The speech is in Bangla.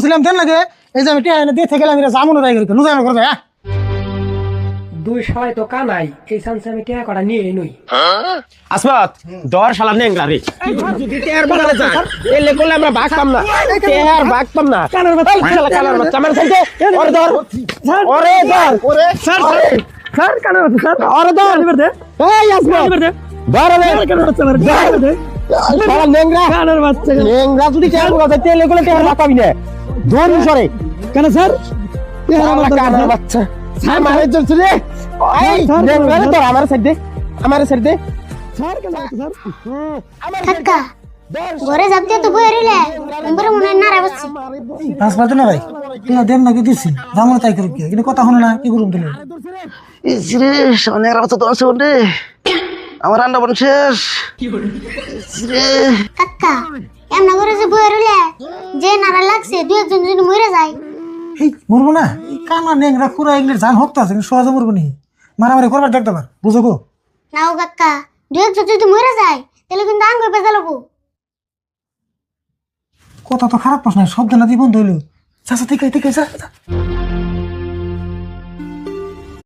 বলছিলাম দেন লাগে এই যে আমি টিয়া এনে দিয়ে থেকে গেলাম এটা জামুন রাই করে নুজানো করে হ্যাঁ দুই সবাই তো কানাই এই চান্সে আমি টিয়া কটা নিয়ে নই আসমাত দর শালা নেংরা রে যদি টের বাগানে যা এলে করলে আমরা ভাগ পাম না টের ভাগ পাম না কানার বাচ্চা আমার সাইডে ওরে ধর ওরে ধর ওরে স্যার স্যার কানার বাচ্চা স্যার ওরে ধর এবার দে এই আসমাত এবার দে ধর রে কানার বাচ্চা এবার দে শালা নেংরা কানার বাচ্চা নেংরা যদি টের বাগানে তেলে করলে টের ভাগ পাবি না ধর সরে কেন স্যার টের আমার কানার বাচ্চা স্যার মারে চলছে রে এই নেংরা ধর আমার সাইডে আমার সাইডে স্যার কেন স্যার কাকা ঘরে যাবতে তো বই রইলে উম্বরে মনে না রে বসছি পাঁচ পারতো না ভাই টিয়া দেন নাকি দিছি জামুন তাই করুক কিন্তু কথা হলো না কি করুম দিলে ইসরে অনেক রাত তো আছে ওরে আমার রান্না বন শেষ ইসরে কাকা এমন করে যে বই রইলে যে নারা লাগছে দুই একজন যদি মরে যায় এই মরবো না এই কানা নেংরা পুরা এগুলো জান হক্ত আছে কিন্তু সহজে মরবো নি মারামারি করবার দেখতে পার বুঝো গো নাও কাকা দুই একজন যদি মরে যায় তাহলে কিন্তু আঙ্গ বেজালবো কথা তো খারাপ প্রশ্ন সব জানা জীবন ধইলো চাচা ঠিক আছে